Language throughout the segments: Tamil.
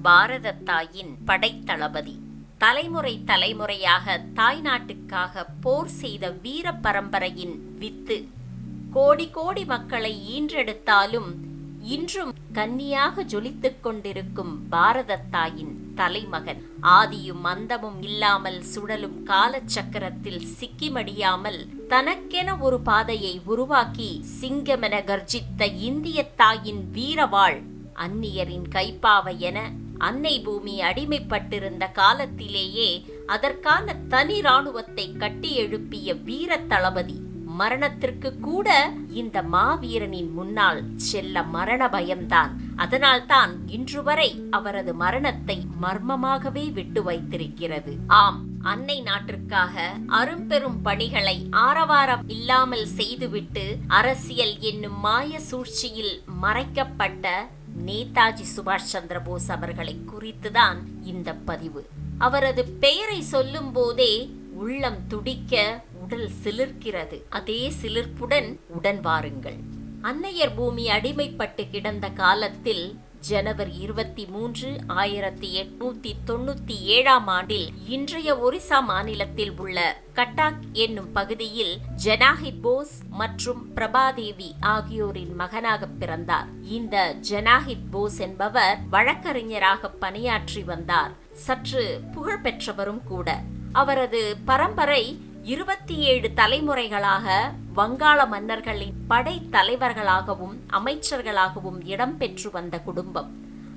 பாரத தாயின் படைத்தளபதி. தலைமுறை தலைமுறையாக தாய் நாட்டுக்காக போர் செய்த வீர பரம்பரையின் வித்து. கோடி கோடி மக்களை ஈன்றெடுத்தாலும் இன்றும் கன்னியாக ஜொலித்துக் கொண்டிருக்கும் பாரத தாயின் தலைமகன். ஆதியும் அந்தமும் இல்லாமல் சுழலும் காலச்சக்கரத்தில் சிக்கிமடியாமல் தனக்கென ஒரு பாதையை உருவாக்கி சிங்கமென கர்ஜித்த இந்திய தாயின் வீரவாள். அந்நியரின் கைப்பாவை என அன்னை பூமி அடிமைப்பட்டிருந்த காலத்திலேயே அதற்கான தனி இராணுவத்தை கட்டி எழுப்பிய வீர தளபதி. மரணத்திற்கு கூட இந்த மாவீரனின் முன்னால் செல்ல மரண பயம்தான். அதனால்தான் இன்று வரை அவரது மரணத்தை மர்மமாகவே விட்டு வைத்திருக்கிறது. ஆம், அன்னை நாட்டிற்காக அரும்பெரும் பணிகளை ஆரவாரம் இல்லாமல் செய்துவிட்டு அரசியல் என்னும் மாய சூழ்ச்சியில் மறைக்கப்பட்ட நேதாஜி சுபாஷ் சந்திரபோஸ் அவர்களை குறித்துதான் இந்த பதிவு. அவரது பெயரை சொல்லும் போதே உள்ளம் துடிக்க, உடல் சிலிர்க்கிறது. அதே சிலிர்ப்புடன் உடன் வாருங்கள். அன்னையர் பூமி அடிமைப்பட்டு கிடந்த காலத்தில் ஜனவரி 23, 1897 ஆண்டில் இன்றைய ஒரிசா மாநிலத்தில் உள்ள கட்டாக் என்னும் பகுதியில் ஜனாஹித் போஸ் மற்றும் பிரபாதேவி ஆகியோரின் மகனாக பிறந்தார். இந்த ஜனாஹித் போஸ் என்பவர் வழக்கறிஞராக பணியாற்றி வந்தார். சற்று புகழ் பெற்றவரும் கூட. அவரது பரம்பரை 27 தலைமுறைகளாக வங்காள மன்னர்களின் படை தலைவர்களாகவும் அமைச்சர்களாகவும் இடம்பெற்று வந்த குடும்பம்.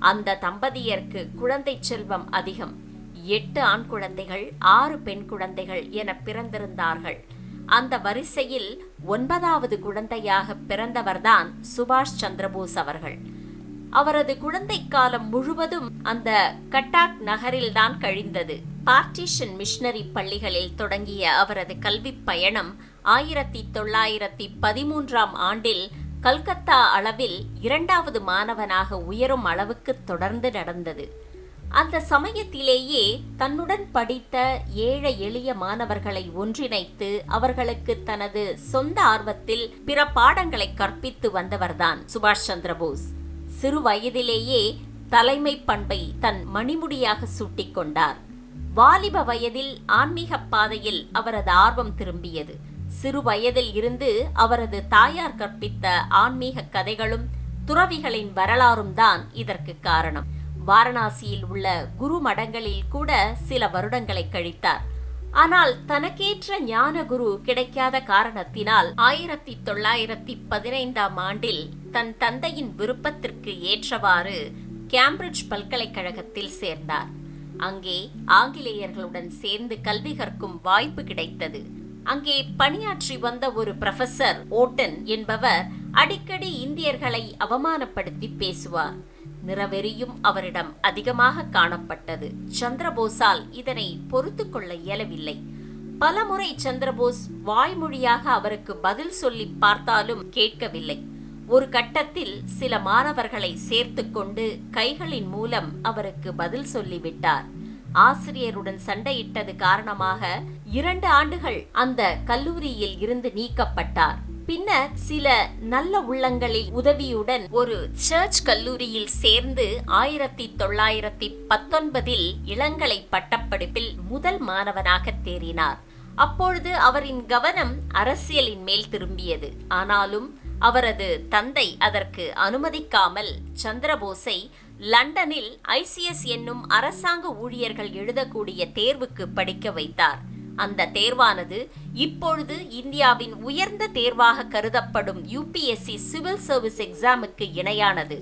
அந்த தம்பதியருக்கு குழந்தை செல்வம் அதிகம். 8 ஆண் குழந்தைகள், 6 பெண் குழந்தைகள் என பிறந்திருந்தார்கள். அந்த வரிசையில் 9வது குழந்தையாக பிறந்தவர்தான் சுபாஷ் சந்திரபோஸ் அவர்கள். அவரது குழந்தை காலம் முழுவதும் அந்த கட்டாக் நகரில்தான் கழிந்தது. பார்ட்டிஷன் மிஷனரி பள்ளிகளில் தொடங்கிய அவரது கல்வி பயணம் 1913 ஆண்டில் கல்கத்தா அளவில் 2வது மாணவனாக உயரும் அளவுக்கு தொடர்ந்து நடந்தது. அந்த சமயத்திலேயே தன்னுடன் படித்த ஏழை எளிய மாணவர்களை ஒன்றிணைத்து அவர்களுக்கு தனது சொந்த ஆர்வத்தில் பிற பாடங்களை கற்பித்து வந்தவர்தான் சுபாஷ் சந்திரபோஸ். சிறு வயதிலேயே தலைமை பண்பை தன் மணிமுடியாக சூட்டிக்கொண்டார். வாலிப வயதில் ஆன்மீக பாதையில் அவரது ஆர்வம் திரும்பியது. சிறு வயதில் இருந்து அவரது தாயார் கற்பித்த ஆன்மீக கதைகளும் துறவிகளின் வரலாறும் தான் இதற்கு காரணம். வாரணாசியில் உள்ள குரு மடங்களில் கூட சில வருடங்களை கழித்தார். ஆனால் தனக்கேற்ற ஞான குரு கிடைக்காத காரணத்தினால் 1915 ஆண்டில் தன் தந்தையின் விருப்பத்திற்கு ஏற்றவாறு கேம்பிரிட்ஜ் பல்கலைக்கழகத்தில் சேர்ந்தார். அங்கே ஆங்கிலேயர்களுடன் சேர்ந்து கல்வி கற்கும் வாய்ப்பு கிடைத்தது. அங்கே பணியாற்றி வந்த ஒரு புரொஃபசர் ஓட்டன் என்பவர் அடிக்கடி இந்தியர்களை அவமானப்படுத்தி பேசுவார். நிறவெறியும் அவரிடம் அதிகமாக காணப்பட்டது. சந்திரபோஸால் இதனை பொறுத்து கொள்ள இயலவில்லை. பலமுறை சந்திரபோஸ் வாய்மொழியாக அவருக்கு பதில் சொல்லி பார்த்தாலும் கேட்கவில்லை. ஒரு கட்டத்தில் சில மாணவர்களை சேர்த்து கொண்டு கைகளின் மூலம் அவருக்கு பதில் சொல்லிவிட்டார். ஆசிரியருடன் சண்டையிட்டது காரணமாக 2 ஆண்டுகள் அந்த கல்லூரியில் இருந்து நீக்கப்பட்டார். பின்னர் சில நல்ல உள்ளங்களின் உதவியுடன் ஒரு சர்ச் கல்லூரியில் சேர்ந்து 1919 இளங்கலை பட்டப்படிப்பில் முதல் மாணவனாக தேறினார். அப்பொழுது அவரின் கவனம் அரசியலின் மேல் திரும்பியது. ஆனாலும் அவரது தந்தை அதற்கு அனுமதிக்காமல் சந்திரபோஸை லண்டனில் ICS என்னும் அரசாங்க ஊழியர்கள் எழுதக்கூடிய தேர்வுக்கு படிக்க வைத்தார். அந்த தேர்வானது இப்பொழுது இந்தியாவின் உயர்ந்த தேர்வாக கருதப்படும் UPSC சிவில் சர்வீஸ் எக்ஸாமுக்கு இணையானது.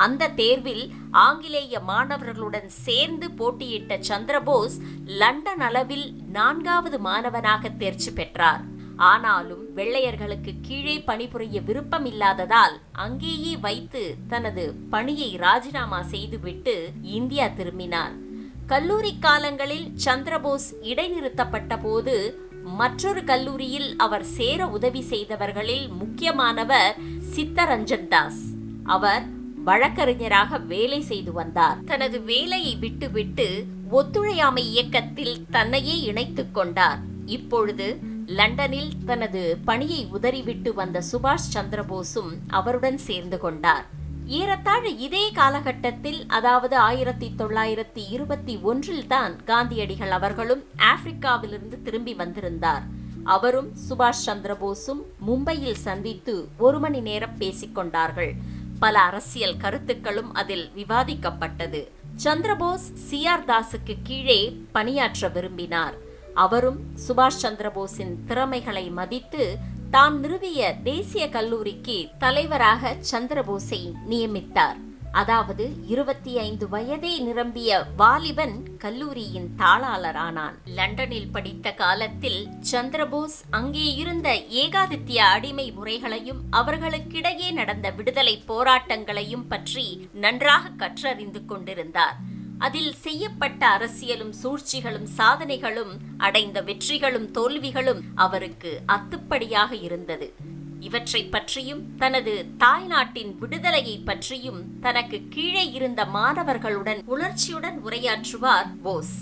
அந்த தேர்வில் ஆங்கிலேய மாணவர்களுடன் சேர்ந்து போட்டியிட்ட சந்திரபோஸ் லண்டன் அளவில் 4வது மாணவனாக தேர்ச்சி பெற்றார். ஆனாலும் வெள்ளையர்களுக்கு கீழே பணிபுரிய விருப்பம் இல்லாததால் அங்கேயே வைத்து தனது பணியை ராஜினாமா செய்துவிட்டு இந்தியா திரும்பினார். கல்லூரி காலங்களில் சந்திரபோஸ் இடைநிறுத்தப்பட்ட போது மற்றொரு கல்லூரியில் அவர் சேர உதவி செய்தவர்களில் முக்கியமானவர் சித்தரஞ்சன் தாஸ். அவர் வழக்கறிஞராக வேலை செய்து வந்தார். தனது வேலையை விட்டுவிட்டு ஒத்துழையாமை இயக்கத்தில் தன்னையே இணைத்துக் கொண்டார். இப்பொழுது லண்டனில் தனது பணியை உதறிவிட்டு வந்த சுபாஷ் சந்திரபோஸும் அவருடன் சேர்ந்து கொண்டார். ஏறத்தாழ இதே காலகட்டத்தில், அதாவது 1921 தான் காந்தியடிகள் அவர்களும் ஆப்பிரிக்காவிலிருந்து திரும்பி வந்திருந்தார். அவரும் சுபாஷ் சந்திரபோஸும் மும்பையில் சந்தித்து 1 மணி நேரம் பேசிக்கொண்டார்கள். பல அரசியல் கருத்துக்களும் அதில் விவாதிக்கப்பட்டது. சந்திரபோஸ் CR தாஸுக்கு கீழே பணியாற்ற விரும்பினார். அவரும் சுபாஷ் சந்திரபோஸின் திறமைகளை மதித்து தாம் நிறுவிய தேசிய கல்லூரிக்கு தலைவராக சந்திரபோஸை நியமித்தார். அதாவது 25 வயதே நிரம்பிய வாலிபன் கல்லூரியின் தாளாளரானான். லண்டனில் படித்த காலத்தில் சந்திரபோஸ் அங்கே இருந்த ஏகாதித்ய அடிமை முறைகளையும் அவர்களுக்கிடையே நடந்த விடுதலை போராட்டங்களையும் பற்றி நன்றாக கற்றறிந்து கொண்டிருந்தார். அதில் செய்யப்பட்ட அரசியலும் சூழ்ச்சிகளும் சாதனைகளும் அடைந்த வெற்றிகளும் தோல்விகளும் அவருக்கு அத்துப்படியாக இருந்தது. இவற்றை பற்றியும் தனது தாய்நாட்டின் விடுதலையை பற்றியும் தனக்கு கீழே இருந்த மாணவர்களுடன் உணர்ச்சியுடன் உரையாற்றுவார் போஸ்.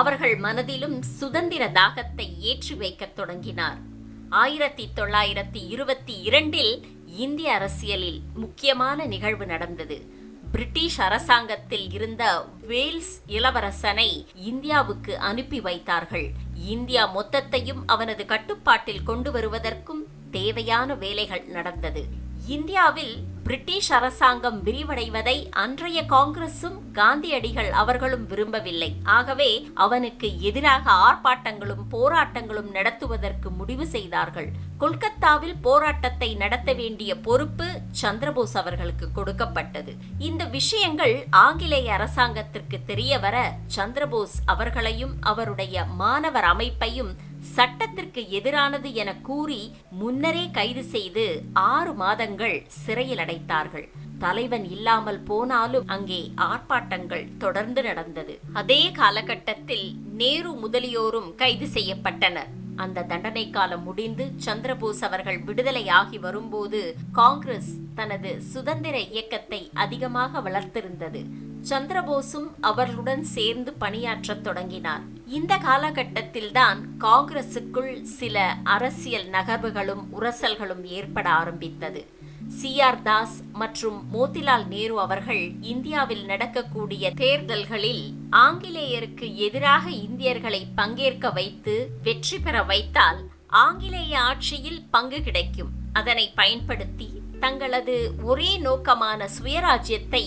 அவர்கள் மனதிலும் சுதந்திர தாகத்தை ஏற்றி வைக்கத் தொடங்கினார். 1922 இந்திய அரசியலில் முக்கியமான நிகழ்வு நடந்தது. பிரிட்டிஷ் அரசாங்கத்தில் இருந்த வேல்ஸ் இளவரசனை இந்தியாவுக்கு அனுப்பி வைத்தார்கள். இந்தியா மொத்தத்தையும் அவனது கட்டுப்பாட்டில் கொண்டு வருவதற்கும் தேவையான வேலைகள் நடந்தது. இந்தியாவில் பிரிட்டிஷ் அரசாங்கம் விரிவடைவதை அன்றைய காங்கிரசும் காந்தியடிகள் அவர்களும் விரும்பவில்லை. ஆகவே அவனுக்கு எதிராக ஆர்ப்பாட்டங்களும் போராட்டங்களும் நடத்துவதற்கு முடிவு செய்தார்கள். கொல்கத்தாவில் போராட்டத்தை நடத்த வேண்டிய பொறுப்பு சந்திரபோஸ் அவர்களுக்கு கொடுக்கப்பட்டது. இந்த விஷயங்கள் ஆங்கிலேய அரசாங்கத்திற்கு தெரிய வர சந்திரபோஸ் அவர்களையும் அவருடைய மாணவர் அமைப்பையும் சட்டத்திற்கு எதிரானது என கூறி முன்னரே கைது செய்து 6 மாதங்கள் சிறையில் அடைத்தார்கள். தலைவன் இல்லாமல் போனாலும் அங்கே ஆர்ப்பாட்டங்கள் தொடர்ந்து நடந்தது. அதே காலகட்டத்தில் நேரு முதலியோரும் கைது செய்யப்பட்டனர். அந்த தண்டனை காலம் முடிந்து சந்திரபோஸ் அவர்கள் விடுதலை ஆகி வரும்போது காங்கிரஸ் தனது சுதந்திர இயக்கத்தை அதிகமாக வளர்த்திருந்தது. சந்திரபோஸும் அவர்களுடன் சேர்ந்து பணியாற்றத் தொடங்கினார். இந்த காலகட்டத்தில் தான் காங்கிரசுக்குள் சில அரசியல் நகர்வுகளும் உரசல்களும் ஏற்பட ஆரம்பித்தது. CR தாஸ் மற்றும் மோதிலால் நேரு அவர்கள் இந்தியாவில் நடக்கக்கூடிய தேர்தல்களில் ஆங்கிலேயருக்கு எதிராக இந்தியர்களை பங்கேற்க வைத்து வெற்றி பெற வைத்தால் ஆங்கிலேய ஆட்சியில் பங்கு கிடைக்கும், அதனை பயன்படுத்தி தங்களது ஒரே நோக்கமான சுயராஜ்யத்தை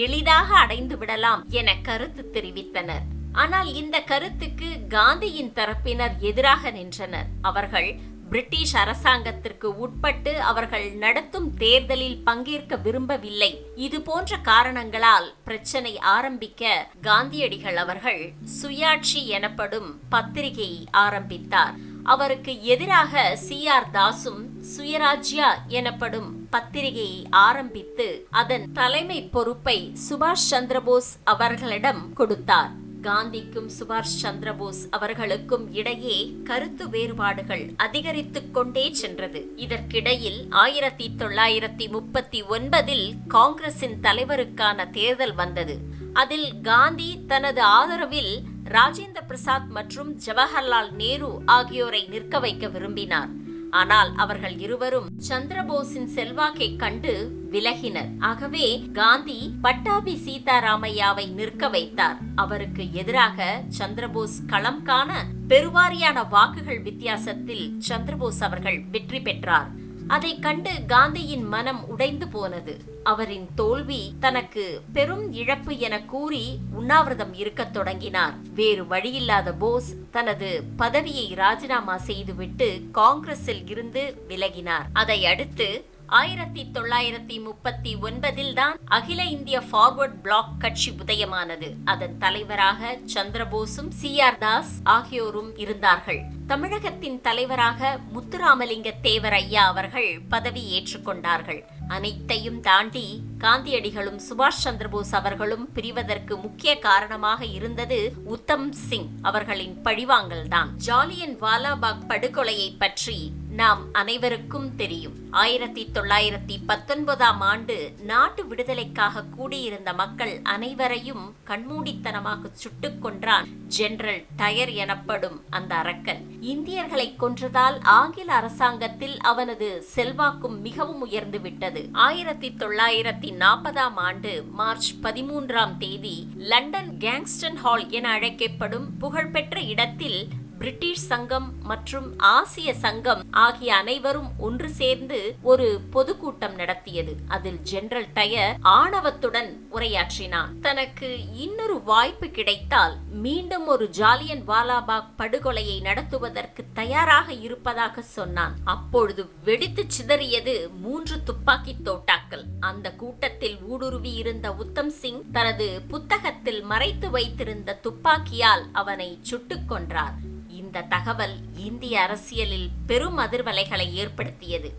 எளிதாக அடைந்து விடலாம் என கருத்து தெரிவித்தனர். ஆனால் இந்த கருத்துக்கு காந்தியின் தரப்பினர் எதிராக நின்றனர். அவர்கள் பிரிட்டிஷ் அரசாங்கத்திற்கு உட்பட்டு அவர்கள் நடத்தும் தேர்தலில் பங்கேற்க விரும்பவில்லை. இது போன்ற காரணங்களால் பிரச்சனை ஆரம்பிக்க காந்தியடிகள் அவர்கள் சுயாட்சி எனப்படும் பத்திரிகையை ஆரம்பித்தார். அவருக்கு எதிராக CR தாஸும் சுயராஜ்யா எனப்படும் பத்திரிகையை ஆரம்பித்து அதன் தலைமை பொறுப்பை சுபாஷ் சந்திரபோஸ் அவர்களிடம் கொடுத்தார். காந்திக்கும் சுபாஷ் சந்திரபோஸ் அவர்களுக்கும் இடையே கருத்து வேறுபாடுகள் அதிகரித்துக் கொண்டே சென்றது. இதற்கிடையில் 1939 காங்கிரசின் தலைவருக்கான தேர்தல் வந்தது. அதில் காந்தி தனது ஆதரவில் ராஜேந்திர பிரசாத் மற்றும் ஜவஹர்லால் நேரு ஆகியோரை நிற்க வைக்க விரும்பினார். ஆனால் அவர்கள் இருவரும் சந்திரபோஸின் செல்வாக்கை கண்டு விலகினர். ஆகவே காந்தி பட்டாபி சீதாராமையாவை நிற்க வைத்தார். அவருக்கு எதிராக சந்திரபோஸ் களம் காண பெருவாரியான வாக்குகள் வித்தியாசத்தில் சந்திரபோஸ் அவர்கள் வெற்றி பெற்றார். அதை கண்டு காந்தியின் மனம் உடைந்து போனது. அவரின் தோல்வி தனக்கு பெரும் இழப்பு என கூறி உண்ணாவிரதம் இருக்கத் தொடங்கினார். வேறு வழியில்லாத போஸ் தனது பதவியை ராஜினாமா செய்துவிட்டு காங்கிரஸில் இருந்து விலகினார். அதை அடுத்து 1939 தான் அகில இந்திய ஃபார்வர்ட் பிளாக் கட்சி உதயமானது. அதன் தலைவராக சந்திரபோஸும் CR தாஸ் ஆகியோரும் இருந்தார்கள். தமிழகத்தின் தலைவராக முத்துராமலிங்க தேவர் ஐயா அவர்கள் பதவி ஏற்றுக்கொண்டார்கள். அனைத்தையும் தாண்டி காந்தியடிகளும் சுபாஷ் சந்திரபோஸ் அவர்களும் பிரிவதற்கு முக்கிய காரணமாக இருந்தது உத்தம் சிங் அவர்களின் பழிவாங்கல் தான். ஜாலியன் வாலாபாக் படுகொலையை பற்றி நாம் அனைவருக்கும் தெரியும். 1919 நாட்டு விடுதலைக்காக கூடியிருந்த மக்கள் அனைவரையும் கண்மூடித்தனமாக சுட்டுக் கொன்றான் ஜெனரல் டயர் எனப்படும் அந்த அரக்கன். இந்தியர்களை கொன்றதால் ஆங்கில அரசாங்கத்தில் அவனது செல்வாக்கும் மிகவும் உயர்ந்து விட்டது. 1940ஆம் ஆண்டு மார்ச் 13ஆம் தேதி லண்டன் கேங்ஸ்டன் ஹால் என அழைக்கப்படும் புகழ்பெற்ற இடத்தில் பிரிட்டிஷ் சங்கம் மற்றும் ஆசிய சங்கம் ஆகிய அனைவரும் ஒன்று சேர்ந்து ஒரு பொதுக்கூட்டம் நடத்தியது. அதில் ஜெனரல் டயர் ஆணவத்துடன் உரையாற்றினான். தனக்கு இன்னொரு வாய்ப்பு கிடைத்தால் மீண்டும் ஒரு ஜாலியன் வாலாபாக் படுகொலையை நடத்துவதற்கு தயாராக இருப்பதாக சொன்னான். அப்பொழுது வெடித்து சிதறியது 3 துப்பாக்கி தோட்டாக்கள். அந்த கூட்டத்தில் ஊடுருவி இருந்த உத்தம் சிங் தனது புத்தகத்தில் மறைத்து வைத்திருந்த துப்பாக்கியால் அவனை சுட்டுக் கொன்றார். இந்த தகவல் இந்திய அரசியலில் பெரும் அதிர்வலைகளை ஏற்படுத்தியது.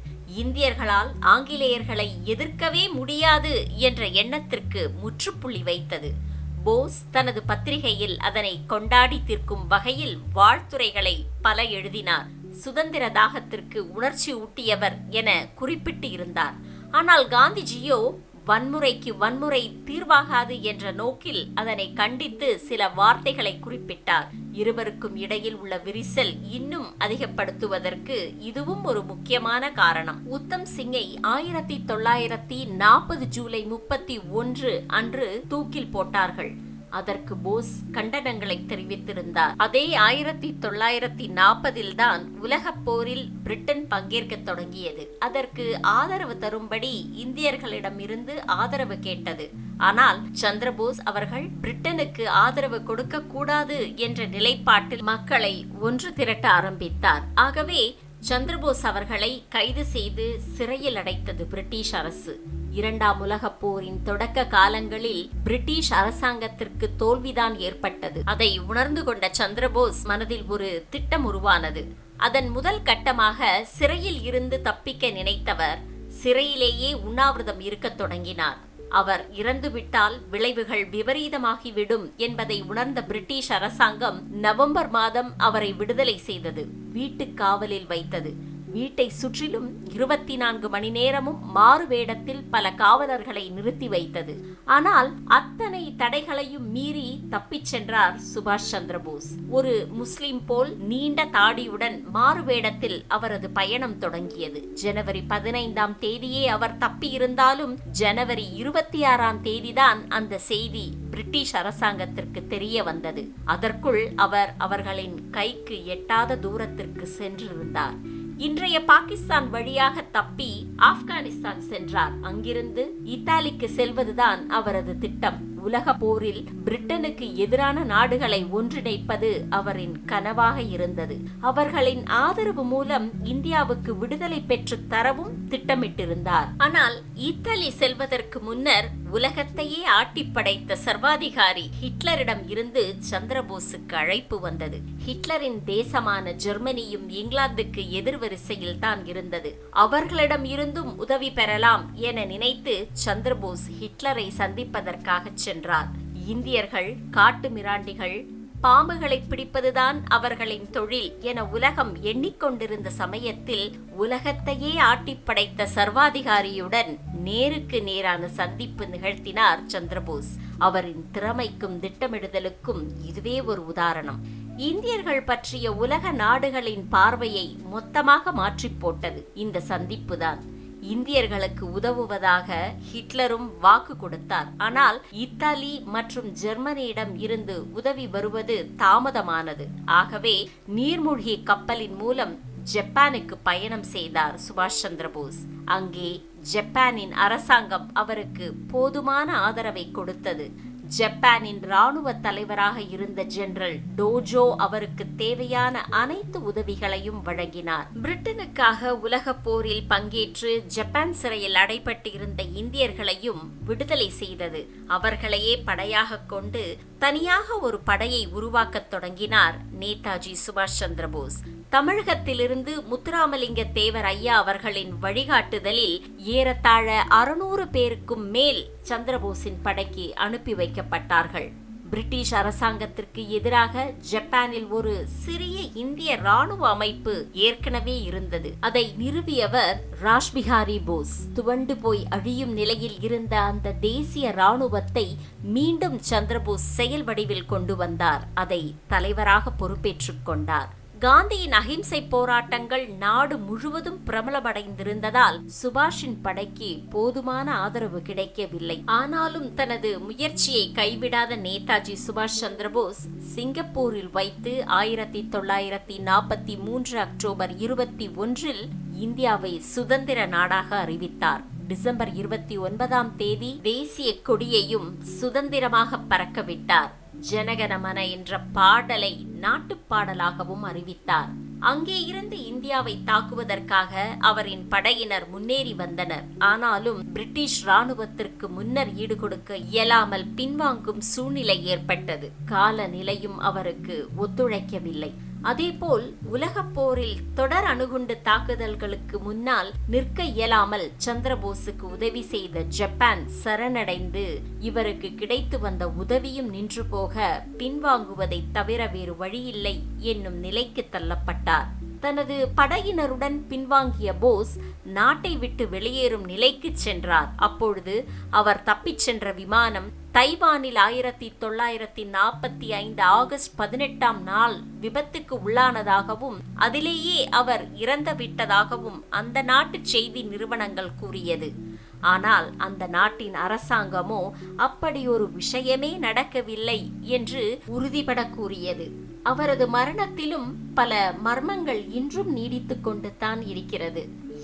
இந்தியர்களால் ஆங்கிலேயர்களை எதிர்க்கவே முடியாது என்ற எண்ணத்திற்கு முற்றுப்புள்ளி வைத்தது. போஸ் தனது பத்திரிகையில் அதனை கொண்டாடி தீர்க்கும் வகையில் வாழ்த்துரைகளை பல எழுதினார். சுதந்திர தாகத்திற்கு உணர்ச்சி ஊட்டியவர் என குறிப்பிட்டு இருந்தார். ஆனால் காந்திஜியோ வன்முறைக்கு வன்முறை தீர்வாகாது என்ற நோக்கில் அதனை கண்டித்து சில வார்த்தைகளை குறிப்பிட்டார். இருவருக்கும் இடையில் உள்ள விரிசல் இன்னும் அதிகப்படுத்துவதற்கு இதுவும் ஒரு முக்கியமான காரணம். உத்தம் சிங்கை 1940 ஜூலை 31 அன்று தூக்கில் போட்டார்கள். அதற்கு போஸ் கண்டனங்களை தெரிவித்திருந்தார். அதே 1940 தான் உலகப் போரில் பிரிட்டன் பங்கேற்க தொடங்கியது. அதற்கு ஆதரவு தரும்படி இந்தியர்களிடமிருந்து ஆதரவு கேட்டது. ஆனால் சந்திரபோஸ் அவர்கள் பிரிட்டனுக்கு ஆதரவு கொடுக்க கூடாது என்ற நிலைப்பாட்டில் மக்களை ஒன்று திரட்ட ஆரம்பித்தார். ஆகவே சந்திரபோஸ் அவர்களை கைது செய்து சிறையில் அடைத்தது பிரிட்டிஷ் அரசு. 2ஆம் உலகப் போரின் தொடக்க காலங்களில் பிரிட்டிஷ் அரசாங்கத்திற்கு தோல்விதான் ஏற்பட்டது. அதை உணர்ந்து கொண்ட சந்திரபோஸ் மனதில் ஒரு திட்டம் உருவானது. அதன் முதல் கட்டமாக சிறையில் இருந்து தப்பிக்க நினைத்தவர் சிறையிலேயே உண்ணாவிரதம் இருக்கத் தொடங்கினார். அவர் இறந்துவிட்டால் விளைவுகள் விபரீதமாகிவிடும் என்பதை உணர்ந்த பிரிட்டிஷ் அரசாங்கம் நவம்பர் மாதம் அவரை விடுதலை செய்தது. வீட்டுக் காவலில் வைத்தது. வீட்டை சுற்றிலும் 24 மணி நேரமும் மாறு வேடத்தில் பல காவலர்களை நிறுத்தி வைத்தது. ஆனால் அத்தனை தடைகளையும் மீறி தப்பிச் சென்றார் சுபாஷ் சந்திரபோஸ். ஒரு முஸ்லிம் போல் நீண்ட தாடியுடன் மாறு வேடத்தில் அவரது பயணம் தொடங்கியது. ஜனவரி 15ஆம் தேதியே அவர் தப்பியிருந்தாலும் ஜனவரி 26ஆம் தேதிதான் அந்த செய்தி பிரிட்டிஷ் அரசாங்கத்திற்கு தெரிய வந்தது. அதற்குள் அவர் அவர்களின் கைக்கு எட்டாத தூரத்திற்கு சென்றிருந்தார். இன்றைய பாகிஸ்தான் வழியாக தப்பி ஆப்கானிஸ்தான் சென்றார். அங்கிருந்து இத்தாலிக்கு செல்வதுதான் அவரது திட்டம். உலக போரில் பிரிட்டனுக்கு எதிரான நாடுகளை ஒன்றிணைப்பது அவரின் கனவாக இருந்தது. அவர்களின் ஆதரவு மூலம் இந்தியாவுக்கு விடுதலை பெற்று தரவும் திட்டமிட்டிருந்தார். ஆனால் இத்தாலி செல்வதற்கு முன்னர் உலகத்தையே ஆட்டி படைத்த சர்வாதிகாரி ஹிட்லரிடம் இருந்து சந்திரபோஸுக்கு அழைப்பு வந்தது. ஹிட்லரின் தேசமான ஜெர்மனியும் இங்கிலாந்துக்கு எதிர்வரிசையில் தான் இருந்தது. அவர்களிடம் இருந்தும் உதவி பெறலாம் என நினைத்து சந்திரபோஸ் ஹிட்லரை சந்திப்பதற்காக சென்றார். இந்தியர்கள் காட்டு மிராண்டிகள், பாம்புகளை பிடிப்பதுதான் அவர்களின் தொழில் என உலகம் எண்ணிக்கொண்டிருந்த சமயத்தில் உலகத்தையே ஆட்டி படைத்த சர்வாதிகாரியுடன் நேருக்கு நேரான சந்திப்பு நிகழ்த்தினார் சந்திரபோஸ். அவரின் திறமைக்கும் திட்டமிடுதலுக்கும் இதுவே ஒரு உதாரணம். இந்தியர்கள் பற்றிய உலக நாடுகளின் பார்வையை மொத்தமாக மாற்றி போட்டது இந்த சந்திப்புதான். இந்தியர்களுக்கு உதவுவதாக ஹிட்லரும் வாக்கு கொடுத்தார். ஆனால் இத்தாலி மற்றும் ஜெர்மனியிடம் இருந்து உதவி வருவது தாமதமானது. ஆகவே நீர்மூழ்கி கப்பலின் மூலம் ஜப்பானுக்கு பயணம் செய்தார் சுபாஷ் சந்திரபோஸ். அங்கே ஜப்பானின் அரசாங்கம் அவருக்கு போதுமான ஆதரவை கொடுத்தது. ஜப்பானின் ராணுவ தலைவராக இருந்த ஜெனரல் டோஜோ அவருக்கு தேவையான அனைத்து உதவிகளையும் வழங்கினார். பிரிட்டனுக்காக உலக போரில் பங்கேற்று ஜப்பான் சிறையில் அடைபட்டிருந்த இந்தியர்களையும் விடுதலை செய்தது. அவர்களையே படையாக கொண்டு தனியாக ஒரு படையை உருவாக்கத் தொடங்கினார் நேதாஜி சுபாஷ் சந்திரபோஸ். தமிழகத்திலிருந்து முத்துராமலிங்க தேவர் ஐயா அவர்களின் வழிகாட்டுதலில் ஏறத்தாழ 600 பேருக்கும் மேல் சந்திரபோஸின் படைக்கு அனுப்பி வைக்கப்பட்டார்கள். பிரிட்டிஷ் அரசாங்கத்திற்கு எதிராக ஜப்பானில் ஒரு சிறிய இந்திய ராணுவ அமைப்பு ஏற்கனவே இருந்தது. அதை நிறுவியவர் ராஷ்பிஹாரி போஸ். துவண்டு போய் அழியும் நிலையில் இருந்த அந்த தேசிய ராணுவத்தை மீண்டும் சந்திரபோஸ் செயல் வடிவில் கொண்டு வந்தார். அதை தலைவராக பொறுப்பேற்றுக் கொண்டார். காந்தியின் அகிம்சை போராட்டங்கள் நாடு முழுவதும் பிரபலமடைந்திருந்ததால் சுபாஷின் படைக்கு போதுமான ஆதரவு கிடைக்கவில்லை. ஆனாலும் தனது முயற்சியை கைவிடாத நேதாஜி சுபாஷ் சந்திரபோஸ் சிங்கப்பூரில் வைத்து 1943 அக்டோபர் 21 இந்தியாவை சுதந்திர நாடாக அறிவித்தார். டிசம்பர் 29ஆம் தேதி தேசிய கொடியையும் சுதந்திரமாக பறக்கவிட்டார். ஜனகணமன என்ற பாடலை நாட்டுப்பாடலாகவும் அறிவித்தார். அங்கே இருந்து இந்தியாவை தாக்குவதற்காக அவரின் படையினர் முன்னேறி வந்தனர். ஆனாலும் பிரிட்டிஷ் ராணுவத்திற்கு முன்னர் ஈடுகொடுக்க இயலாமல் பின்வாங்கும் சூழ்நிலை ஏற்பட்டது. காலநிலையும் அவருக்கு ஒத்துழைக்கவில்லை. அதேபோல் உலகப் போரில் தொடர் அணுகுண்டு தாக்குதல்களுக்கு முன்னால் நிற்க இயலாமல் சந்திரபோஸுக்கு உதவி செய்த ஜப்பான் சரணடைந்து இவருக்கு கிடைத்து வந்த உதவியும் நின்று போக பின்வாங்குவதை தவிர வேறு வழியில்லை என்னும் நிலைக்கு தள்ளப்பட்டார். தனது படையினருடன் பின்வாங்கிய போஸ் நாட்டை விட்டு வெளியேறும் நிலைக்கு சென்றார். அப்பொழுது அவர் தப்பிச் சென்ற விமானம் தைவானில் 1945 ஆகஸ்ட் 18ஆம் நாள் விபத்துக்கு உள்ளானதாகவும் அதிலேயே அவர் இறந்து விட்டதாகவும் அந்த நாட்டு செய்தி நிறுவனங்கள் கூறியது. ஆனால் அந்த நாட்டின் அரசாங்கமோ அப்படி ஒரு விஷயமே நடக்கவில்லை என்று உறுதிபட கூறியது. அவரது மரணத்திலும் பல மர்மங்கள் இன்றும் நீடித்துக் கொண்டு தான் இருக்கிறது.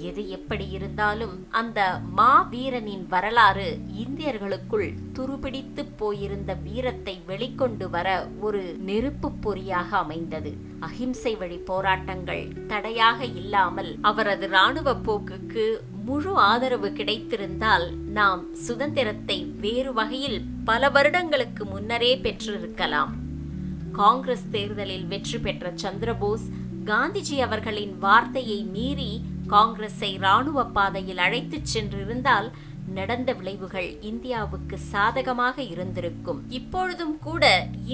எது எப்படி இருந்தாலும் அந்த மாவீரனின் வரலாறு இந்தியர்களுக்குள் துருபிடித்து போயிருந்த வீரத்தை வெளிக்கொண்டு வர ஒரு நெருப்பு பொறியாக அமைந்தது. அகிம்சை வழி போராட்டங்கள் தடையாக இல்லாமல் அவரது இராணுவ போக்குக்கு முழு ஆதரவு கிடைத்திருந்தால் நாம் சுதந்திரத்தை வேறு வகையில் பல வருடங்களுக்கு முன்னரே பெற்றிருக்கலாம். காங்கிரஸ் தேர்தலில் வெற்றி பெற்ற சந்திரபோஸ் காந்திஜி அவர்களின் வார்த்தையை மீறி காங்கிரஸை இராணுவ பாதையில் அழைத்துச் சென்றிருந்தால் நடந்த விளைவுகள் இந்தியாவுக்கு சாதகமாக இருந்திருக்கும். இப்பொழுதும் கூட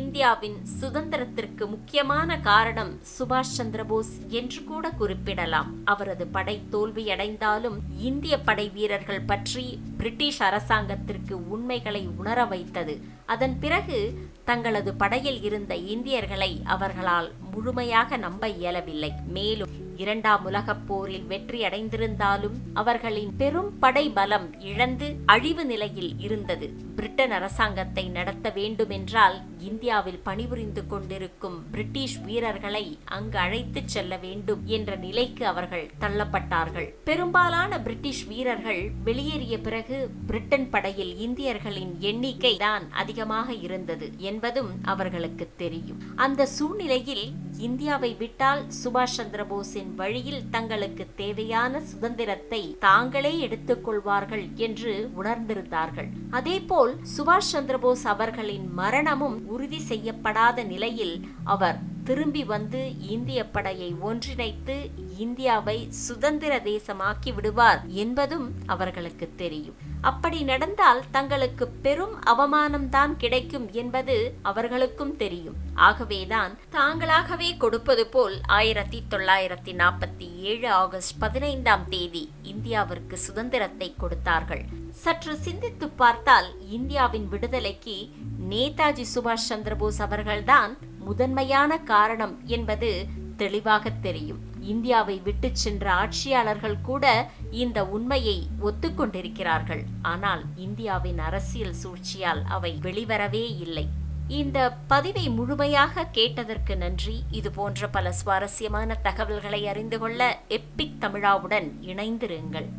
இந்தியாவின் சுதந்திரத்திற்கு முக்கியமான காரணம் சுபாஷ் சந்திரபோஸ் என்று கூட குறிப்பிடலாம். அவரது படை தோல்வியடைந்தாலும் இந்திய படை வீரர்கள் பற்றி பிரிட்டிஷ் அரசாங்கத்திற்கு உண்மைகளை உணர வைத்தது. அதன் பிறகு தங்களது படையில் இருந்த இந்தியர்களை அவர்களால் முழுமையாக நம்ப இயலவில்லை. மேலும் 2ஆம் உலகப் போரில் வெற்றி அடைந்திருந்தாலும் அவர்களின் பெரும் படை பலம் இழந்து அழிவு நிலையில் இருந்தது. பிரிட்டன் அரசாங்கத்தை நடத்த வேண்டுமென்றால் இந்தியாவில் பணிபுரிந்து கொண்டிருக்கும் பிரிட்டிஷ் வீரர்களை அங்கு அழைத்துச் செல்ல வேண்டும் என்ற நிலைக்கு அவர்கள் தள்ளப்பட்டார்கள். பெரும்பாலான பிரிட்டிஷ் வீரர்கள் வெளியேறிய பிறகு பிரிட்டன் படையில் இந்தியர்களின் எண்ணிக்கை தான் அதிகமாக இருந்தது என்பதும் அவர்களுக்கு தெரியும். அந்த சூழ்நிலையில் இந்தியாவை விட்டால் சுபாஷ் சந்திரபோஸின் வழியில் தங்களுக்கு தேவையான சுதந்திரத்தை தாங்களே எடுத்துக் கொள்வார்கள் என்று உணர்ந்திருந்தார்கள். அதேபோல் சுபாஷ் சந்திரபோஸ் அவர்களின் மரணமும் உறுதி செய்யப்படாத நிலையில் அவர் திரும்பி வந்து இந்திய படையை ஒன்றிணைத்து இந்தியாவை சுதந்திர தேசமாக்கி விடுவார் என்பதும் அவர்களுக்கு தெரியும். அப்படி நடந்தால் தங்களுக்கு பெரும் அவமானம்தான் கிடைக்கும் என்பது அவர்களுக்கும் தெரியும். ஆகவேதான் தாங்களாகவே கொடுப்பது போல் 1947 ஆகஸ்ட் 15ஆம் தேதி இந்தியாவிற்கு சுதந்திரத்தை கொடுத்தார்கள். சற்று சிந்தித்து பார்த்தால் இந்தியாவின் விடுதலைக்கு நேதாஜி சுபாஷ் சந்திரபோஸ் அவர்கள்தான் முதன்மையான காரணம் என்பது தெளிவாக தெரியும். இந்தியாவை விட்டு சென்ற ஆட்சியாளர்கள் கூட இந்த உண்மையை ஒத்துக்கொண்டிருக்கிறார்கள். ஆனால் இந்தியாவின் அரசியல் சூழ்ச்சியால் அவை வெளிவரவே இல்லை. இந்த பதிவை முழுமையாக கேட்டதற்கு நன்றி. இது போன்ற பல சுவாரஸ்யமான தகவல்களை அறிந்து கொள்ள எப்பிக் தமிழாவுடன் இணைந்திருங்கள்.